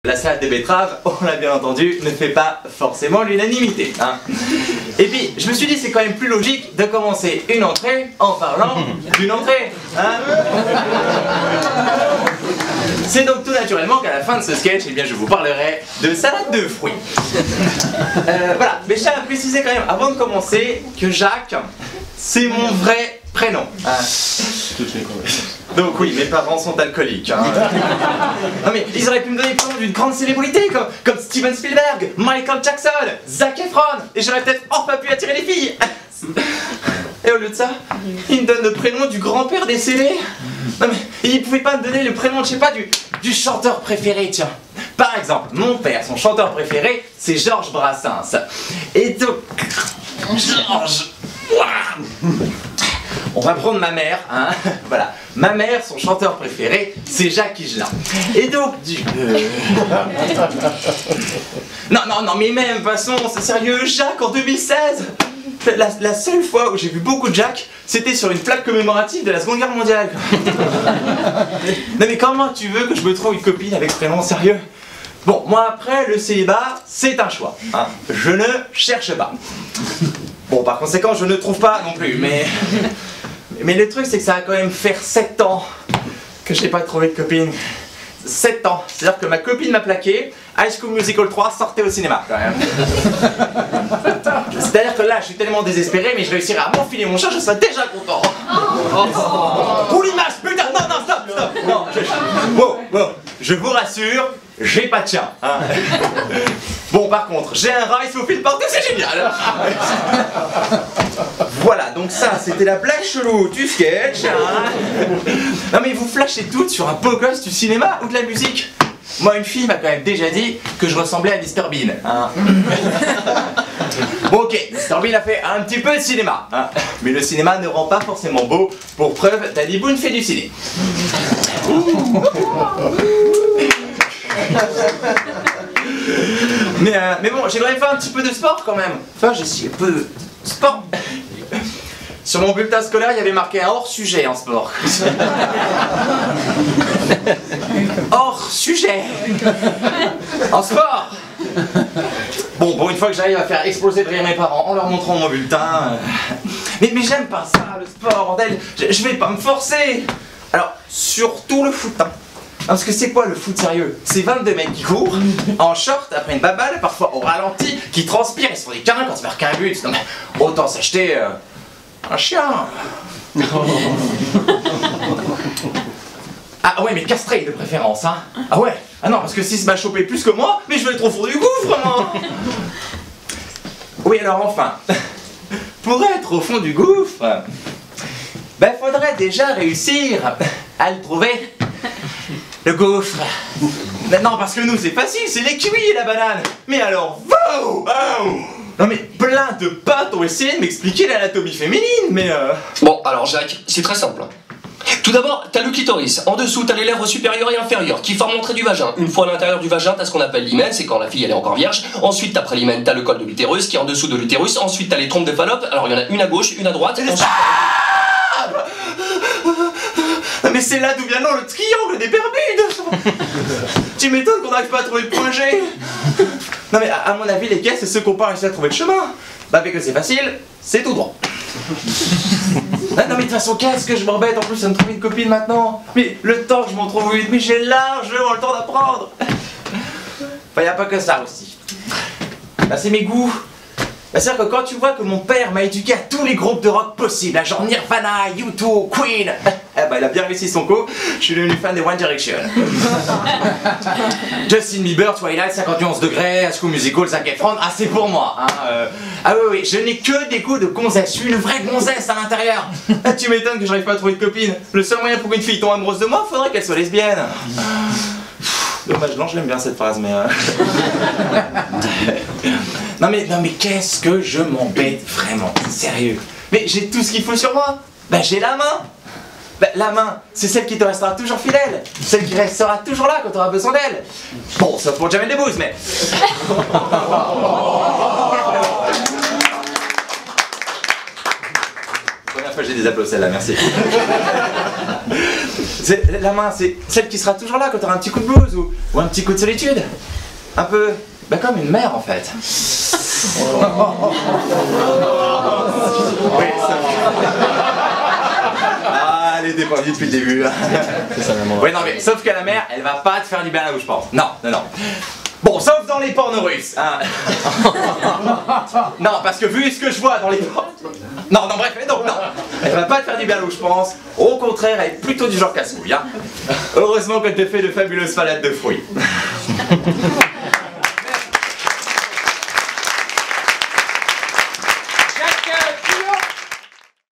La salade de betterave, on l'a bien entendu, ne fait pas forcément l'unanimité. Hein. Et puis, je me suis dit, c'est quand même plus logique de commencer une entrée en parlant d'une entrée. Hein. C'est donc tout naturellement qu'à la fin de ce sketch, eh bien, je vous parlerai de salade de fruits. Voilà, mais je tiens à préciser quand même, avant de commencer, que Jacques, c'est mon vrai prénom. Hein. Donc oui, mes parents sont alcooliques. Hein. Non mais ils auraient pu me donner le prénom d'une grande célébrité comme Steven Spielberg, Michael Jackson, Zac Efron, et j'aurais peut-être enfin pu attirer les filles. Et au lieu de ça, ils me donnent le prénom du grand-père décédé. Non mais ils pouvaient pas me donner le prénom, je sais pas, du chanteur préféré, tiens. Par exemple, mon père, son chanteur préféré, c'est Georges Brassens. Et donc, Georges... On va prendre ma mère, hein, voilà. Ma mère, son chanteur préféré, c'est Jacques Higelin. Et donc, Non, mais même, de toute façon, c'est sérieux, Jacques, en 2016, la seule fois où j'ai vu beaucoup de Jacques, c'était sur une plaque commémorative de la Seconde Guerre mondiale. Non mais comment tu veux que je me trouve une copine avec ce prénom, sérieux? Bon, moi après, le célibat, c'est un choix, hein. Je ne cherche pas. Bon, par conséquent, je ne trouve pas non plus, mais le truc, c'est que ça va quand même faire 7 ans que j'ai pas trouvé de copine. 7 ans. C'est-à-dire que ma copine m'a plaqué, High School Musical 3 sortait au cinéma, quand même. C'est-à-dire que là, je suis tellement désespéré, mais je réussirai à m'enfiler mon chat, je serai déjà content. Pour l'image, putain, non, stop. Non, bon, je vous rassure, j'ai pas de chien. Hein. Bon, par contre, j'ai un rat, il se faufile partout, c'est génial. Voilà, donc ça, c'était la blague chelou du sketch. Hein. Non mais vous flashez toutes sur un beau gosse du cinéma ou de la musique. Moi, une fille m'a quand même déjà dit que je ressemblais à Mr Bean. Hein. Bon, ok, Mr Bean a fait un petit peu de cinéma. Hein. Mais le cinéma ne rend pas forcément beau. Pour preuve, Danny Boone fait du ciné. Mais bon, j'aimerais faire un petit peu de sport quand même. Enfin, j'ai si peu de sport. Sur mon bulletin scolaire, il y avait marqué un hors-sujet en sport. Hors-sujet en sport. Bon, pour une fois que j'arrive à faire exploser de rire mes parents en leur montrant mon bulletin. Mais j'aime pas ça, le sport, bordel. Je vais pas me forcer. Alors, surtout le foot. Hein. Parce que c'est quoi le foot sérieux? C'est 22 mecs qui courent, en short, après une baballe, parfois au ralenti, qui transpirent, ils se font des câlins quand ils marquent un but. Non mais, autant s'acheter un chien. Ah ouais, mais castré de préférence, hein. Ah ouais. Ah non, parce que s'il se m'a chopé plus que moi, mais je vais être au fond du gouffre, moi. Oui, alors enfin, pour être au fond du gouffre, ben faudrait déjà réussir à le trouver. Le gouffre. Non, parce que nous, c'est facile, c'est les kiwis et la banane. Mais alors, wow. Non mais plein de potes ont essayé de m'expliquer l'anatomie féminine, mais Bon, alors Jacques, c'est très simple. Tout d'abord, t'as le clitoris. En dessous, t'as les lèvres supérieures et inférieures qui forment l'entrée du vagin. Une fois à l'intérieur du vagin, t'as ce qu'on appelle l'hymen, c'est quand la fille elle est encore vierge. Ensuite, après l'hymen, t'as le col de l'utérus qui est en dessous de l'utérus. Ensuite, t'as les trompes de Fallope. Alors, il y en a une à gauche, une à droite. Ensuite... Non mais c'est là d'où vient le triangle des Bermudes. Tu m'étonnes qu'on n'arrive pas à trouver le point G. Non mais à mon avis les gars c'est ceux qui n'ont pas réussi à trouver le chemin. Bah avec que c'est facile, c'est tout droit. Non mais de toute façon qu'est-ce que je m'embête en plus à me trouver une copine maintenant. Mais le temps que je m'en trouve une, mais j'ai largement le temps d'apprendre. Enfin y a pas que ça aussi. Bah c'est mes goûts. Bah, c'est-à-dire que quand tu vois que mon père m'a éduqué à tous les groupes de rock possibles, genre Nirvana, U2, Queen, bah, il a bien réussi son coup, je suis devenu fan des One Direction. Justin Bieber, Twilight, 51 degrés, High School Musical, Zac Efron, ah c'est pour moi. Hein, Ah oui, je n'ai que des goûts de gonzesse, je suis une vraie gonzesse à l'intérieur. Ah, tu m'étonnes que j'arrive pas à trouver de copine. Le seul moyen pour qu'une fille tombe amoureuse de moi, faudrait qu'elle soit lesbienne. Dommage, non, je l'aime bien cette phrase, mais... Non mais qu'est-ce que je m'embête, vraiment, sérieux. Mais j'ai tout ce qu'il faut sur moi. Bah j'ai la main. Bah la main, c'est celle qui te restera toujours fidèle. Celle qui restera toujours là quand tu auras besoin d'elle. Bon, sauf pour Jamel Debbouze, mais... Première fois que j'ai des des applaudissements celle-là, merci. La main, c'est celle qui sera toujours là quand tu auras un petit coup de blues ou un petit coup de solitude. Un peu, bah comme une mère en fait. Oui, ça... Ah, elle est dépendue depuis le début. Oui, non, mais sauf que la mère, elle va pas te faire du bien à la bouche, pense. Non, non, non. Bon, sauf dans les pornos russes. Hein. Non, parce que vu ce que je vois dans les pornos... Non, non, bref, mais donc, non. Elle va pas te faire du bien à la bouche, pense. Au contraire, elle est plutôt du genre casse-couille. Hein. Heureusement qu'elle te fait de fabuleuses salades de fruits.